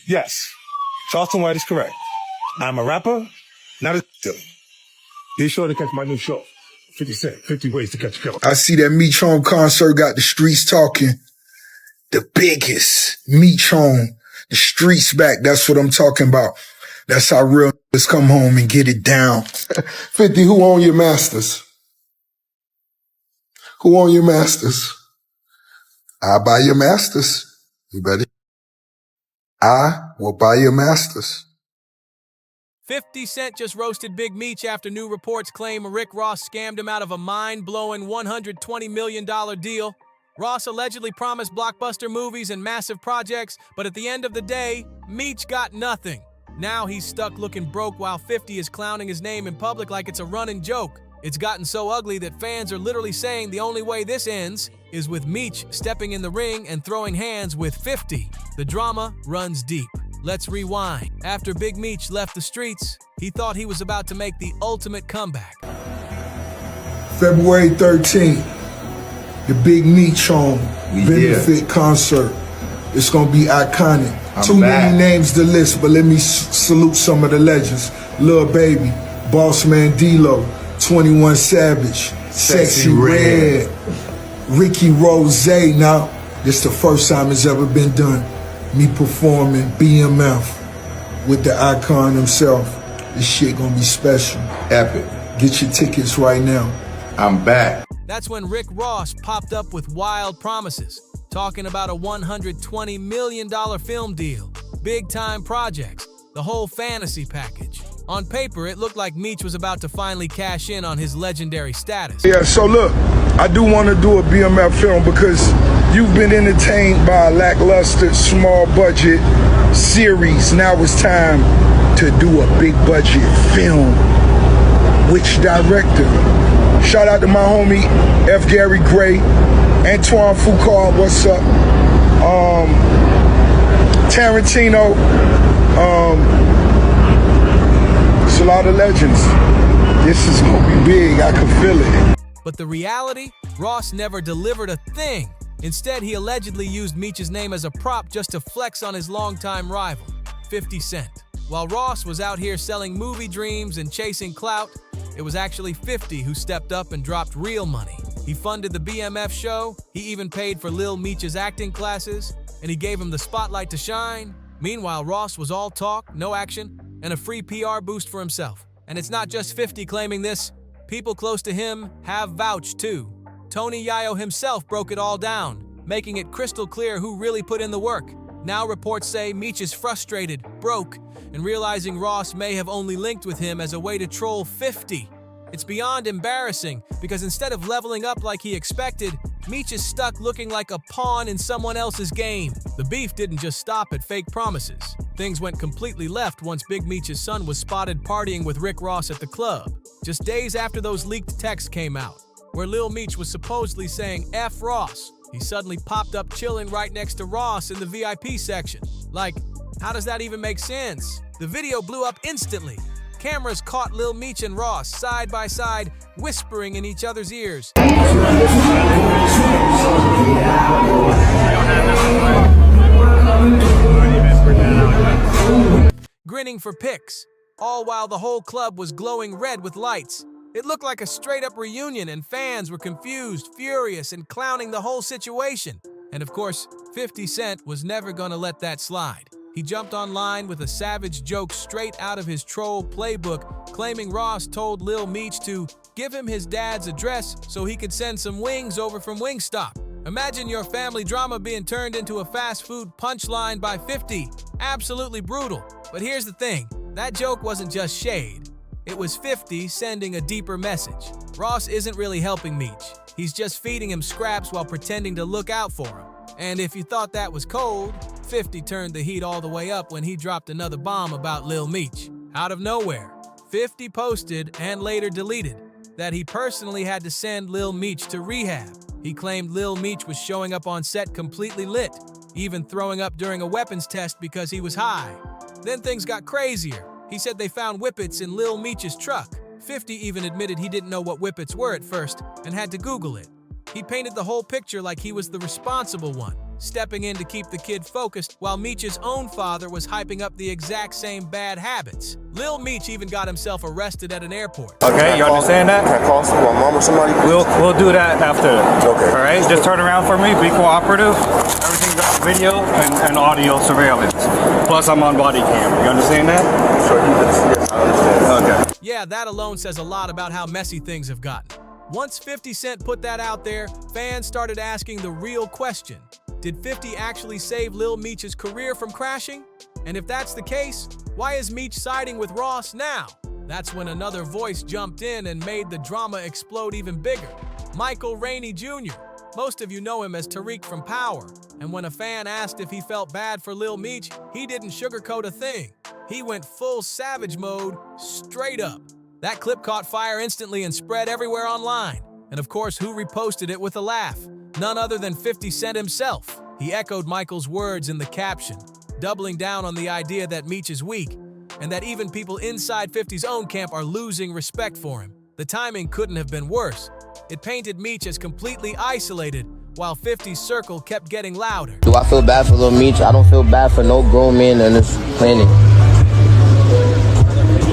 Yes, Charleston White is correct. I'm a rapper, not a killer. Be sure to catch my new show, 50 Cent, 50 Ways to Catch a Killer. I see that Meech Home concert got the streets talking. The biggest Meech Home. The streets back. That's what I'm talking about. That's how real niggas come home and get it down. 50, who own your masters? Who own your masters? I buy your masters. You better. I will buy your masters. 50 Cent just roasted Big Meech after new reports claim Rick Ross scammed him out of a mind-blowing $120 million deal. Ross allegedly promised blockbuster movies and massive projects, but at the end of the day, Meech got nothing. Now he's stuck looking broke while 50 is clowning his name in public like it's a running joke. It's gotten so ugly that fans are literally saying the only way this ends is with Meech stepping in the ring and throwing hands with 50. The drama runs deep. Let's rewind. After Big Meech left the streets, he thought he was about to make the ultimate comeback. February 13th, the Big Meech Home benefit concert. It's gonna be iconic. Too many names to list, but let me salute some of the legends. Lil Baby, Boss Man D-Lo, 21 Savage, Sexy Red, Ricky Rose. Now, this the first time it's ever been done. Me performing BMF with the icon himself. This shit gonna be special. Epic. Get your tickets right now. I'm back. That's when Rick Ross popped up with wild promises, talking about a $120 million film deal, big-time projects, the whole fantasy package. On paper, it looked like Meech was about to finally cash in on his legendary status. Yeah, so look, I do want to do a BMF film because you've been entertained by a lackluster, small-budget series. Now it's time to do a big-budget film. Which director? Shout out to my homie, F. Gary Gray, Antoine Foucault, what's up? Tarantino, it's a lot of legends. This is gonna be big, I can feel it. But the reality? Ross never delivered a thing. Instead, he allegedly used Meech's name as a prop just to flex on his longtime rival, 50 Cent. While Ross was out here selling movie dreams and chasing clout, it was actually 50 who stepped up and dropped real money. He funded the BMF show, he even paid for Lil Meech's acting classes, and he gave him the spotlight to shine. Meanwhile, Ross was all talk, no action, and a free PR boost for himself. And it's not just 50 claiming this. People close to him have vouched too. Tony Yayo himself broke it all down, making it crystal clear who really put in the work. Now reports say Meech is frustrated, broke, and realizing Ross may have only linked with him as a way to troll 50. It's beyond embarrassing because instead of leveling up like he expected, Meech is stuck looking like a pawn in someone else's game. The beef didn't just stop at fake promises. Things went completely left once Big Meech's son was spotted partying with Rick Ross at the club, just days after those leaked texts came out, where Lil Meech was supposedly saying F Ross. He suddenly popped up chilling right next to Ross in the VIP section. Like, how does that even make sense? The video blew up instantly. Cameras caught Lil Meech and Ross side by side, whispering in each other's ears. Grinning for pics, all while the whole club was glowing red with lights. It looked like a straight-up reunion, and fans were confused, furious, and clowning the whole situation. And of course, 50 Cent was never gonna let that slide. He jumped online with a savage joke straight out of his troll playbook, claiming Ross told Lil Meech to give him his dad's address so he could send some wings over from Wingstop. Imagine your family drama being turned into a fast food punchline by 50. Absolutely brutal. But here's the thing, that joke wasn't just shade. It was 50 sending a deeper message. Ross isn't really helping Meech. He's just feeding him scraps while pretending to look out for him. And if you thought that was cold, 50 turned the heat all the way up when he dropped another bomb about Lil Meech. Out of nowhere, 50 posted and later deleted that he personally had to send Lil Meech to rehab. He claimed Lil Meech was showing up on set completely lit, even throwing up during a weapons test because he was high. Then things got crazier. He said they found whippets in Lil Meech's truck. 50 even admitted he didn't know what whippets were at first and had to Google it. He painted the whole picture like he was the responsible one, stepping in to keep the kid focused while Meech's own father was hyping up the exact same bad habits. Lil Meech even got himself arrested at an airport. Okay, you understand that? Can I call my mom or somebody? We'll do that after. Okay. All right, just turn around for me, be cooperative. Everything's on video and audio surveillance. Plus, I'm on body cam. You understand that? Sure, yes, I understand. Okay. Yeah, that alone says a lot about how messy things have gotten. Once 50 Cent put that out there, fans started asking the real question. Did 50 actually save Lil Meech's career from crashing? And if that's the case, why is Meech siding with Ross now? That's when another voice jumped in and made the drama explode even bigger. Michael Rainey Jr. Most of you know him as Tariq from Power. And when a fan asked if he felt bad for Lil Meech, he didn't sugarcoat a thing. He went full savage mode, straight up. That clip caught fire instantly and spread everywhere online. And of course, who reposted it with a laugh? None other than 50 Cent himself. He echoed Michael's words in the caption, doubling down on the idea that Meech is weak, and that even people inside 50's own camp are losing respect for him. The timing couldn't have been worse. It painted Meech as completely isolated, while 50's circle kept getting louder. Do I feel bad for Lil Meech? I don't feel bad for no grown man on this planet.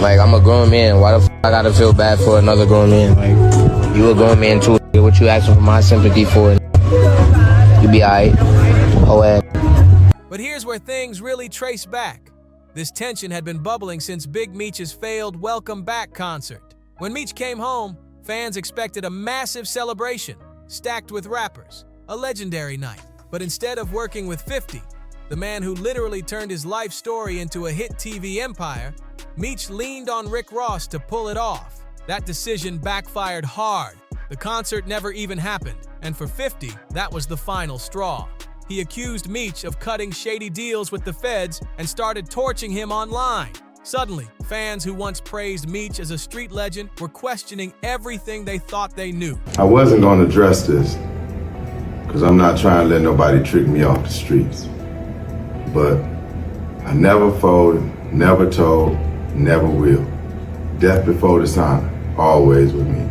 Like, I'm a grown man. Why the f I gotta feel bad for another grown man? Like, you a grown man too. What you asking for my sympathy for? You be alright. Oh, But here's where things really trace back. This tension had been bubbling since Big Meech's failed Welcome Back concert. When Meech came home, fans expected a massive celebration, stacked with rappers, a legendary night. But instead of working with 50, the man who literally turned his life story into a hit TV empire, Meech leaned on Rick Ross to pull it off. That decision backfired hard. The concert never even happened, and for 50, that was the final straw. He accused Meech of cutting shady deals with the feds and started torching him online. Suddenly, fans who once praised Meech as a street legend were questioning everything they thought they knew. I wasn't going to address this because I'm not trying to let nobody trick me off the streets. But I never folded, never told, never will. Death before dishonor, always with me.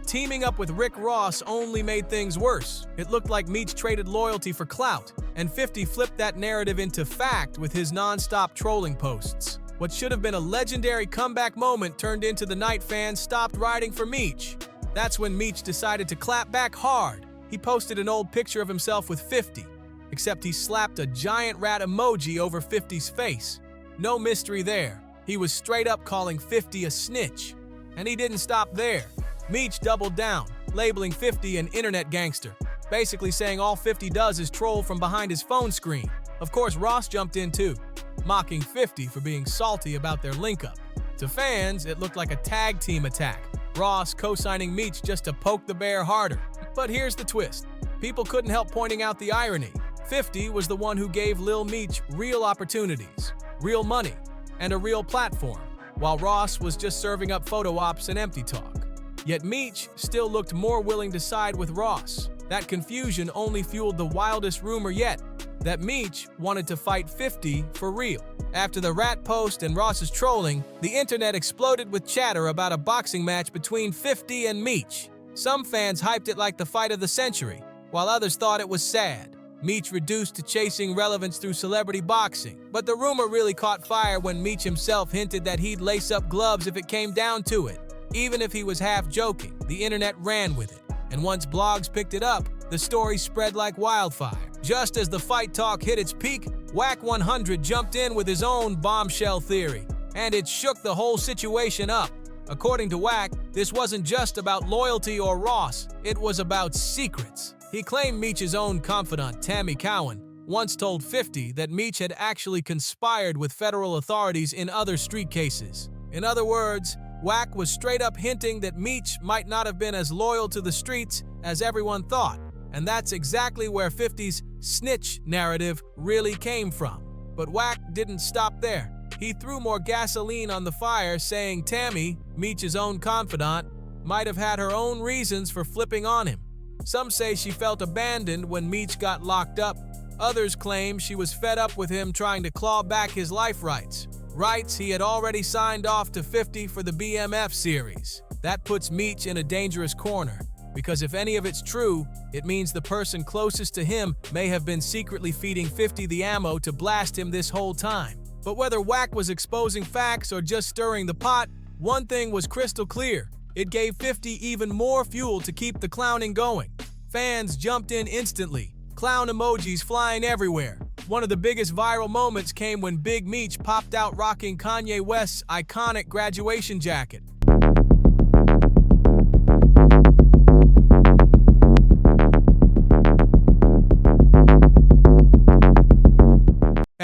Teaming up with Rick Ross only made things worse. It looked like Meech traded loyalty for clout, and 50 flipped that narrative into fact with his non-stop trolling posts. What should have been a legendary comeback moment turned into the night fans stopped riding for Meech. That's when Meech decided to clap back hard. He posted an old picture of himself with 50, except he slapped a giant rat emoji over 50's face. No mystery there. He was straight up calling 50 a snitch. And he didn't stop there. Meech doubled down, labeling 50 an internet gangster, basically saying all 50 does is troll from behind his phone screen. Of course, Ross jumped in too, mocking 50 for being salty about their link-up. To fans, it looked like a tag team attack, Ross co-signing Meech just to poke the bear harder. But here's the twist. People couldn't help pointing out the irony. 50 was the one who gave Lil Meech real opportunities, real money, and a real platform, while Ross was just serving up photo ops and empty talk. Yet Meech still looked more willing to side with Ross. That confusion only fueled the wildest rumor yet, that Meech wanted to fight 50 for real. After the rat post and Ross's trolling, the internet exploded with chatter about a boxing match between 50 and Meech. Some fans hyped it like the fight of the century, while others thought it was sad. Meech reduced to chasing relevance through celebrity boxing. But the rumor really caught fire when Meech himself hinted that he'd lace up gloves if it came down to it. Even if he was half joking, the internet ran with it. And once blogs picked it up, the story spread like wildfire. Just as the fight talk hit its peak, Wack 100 jumped in with his own bombshell theory. And it shook the whole situation up. According to Wack, this wasn't just about loyalty or Ross, it was about secrets. He claimed Meech's own confidant, Tammy Cowan, once told 50 that Meech had actually conspired with federal authorities in other street cases. In other words, Wack was straight up hinting that Meech might not have been as loyal to the streets as everyone thought. And that's exactly where 50's snitch narrative really came from. But Wack didn't stop there. He threw more gasoline on the fire, saying Tammy, Meech's own confidant, might have had her own reasons for flipping on him. Some say she felt abandoned when Meech got locked up. Others claim she was fed up with him trying to claw back his life rights. Rights he had already signed off to 50 for the BMF series. That puts Meech in a dangerous corner. because if any of it's true, it means the person closest to him may have been secretly feeding 50 the ammo to blast him this whole time. But whether Wack was exposing facts or just stirring the pot, one thing was crystal clear. It gave 50 even more fuel to keep the clowning going. Fans jumped in instantly, clown emojis flying everywhere. One of the biggest viral moments came when Big Meech popped out rocking Kanye West's iconic graduation jacket.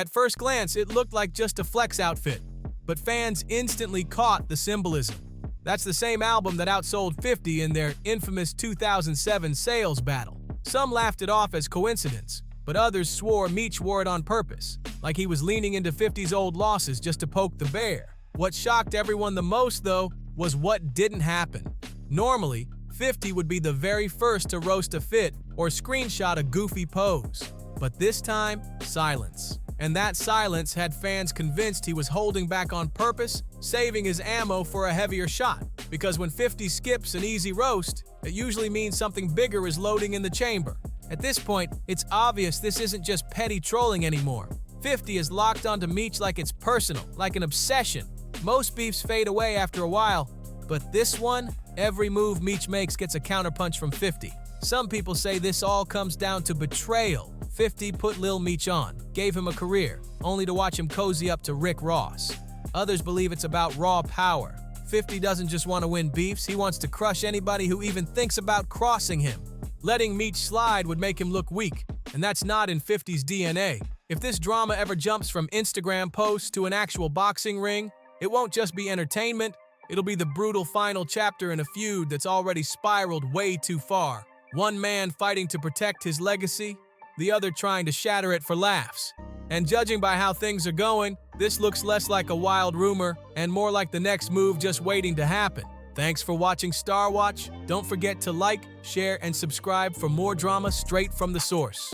At first glance, it looked like just a flex outfit, but fans instantly caught the symbolism. That's the same album that outsold 50 in their infamous 2007 sales battle. Some laughed it off as coincidence, but others swore Meech wore it on purpose, like he was leaning into 50's old losses just to poke the bear. What shocked everyone the most, though, was what didn't happen. Normally, 50 would be the very first to roast a fit or screenshot a goofy pose. But this time, silence. And that silence had fans convinced he was holding back on purpose, saving his ammo for a heavier shot. Because when 50 skips an easy roast, it usually means something bigger is loading in the chamber. At this point, it's obvious this isn't just petty trolling anymore. 50 is locked onto Meech like it's personal, like an obsession. Most beefs fade away after a while, but this one, every move Meech makes gets a counterpunch from 50. Some people say this all comes down to betrayal. 50 put Lil Meech on, gave him a career, only to watch him cozy up to Rick Ross. Others believe it's about raw power. 50 doesn't just want to win beefs, he wants to crush anybody who even thinks about crossing him. Letting Meech slide would make him look weak, and that's not in 50's DNA. If this drama ever jumps from Instagram posts to an actual boxing ring, it won't just be entertainment, it'll be the brutal final chapter in a feud that's already spiraled way too far. One man fighting to protect his legacy, the other trying to shatter it for laughs. And judging by how things are going, this looks less like a wild rumor and more like the next move just waiting to happen. Thanks for watching Star Watch. Don't forget to like, share, and subscribe for more drama straight from the source.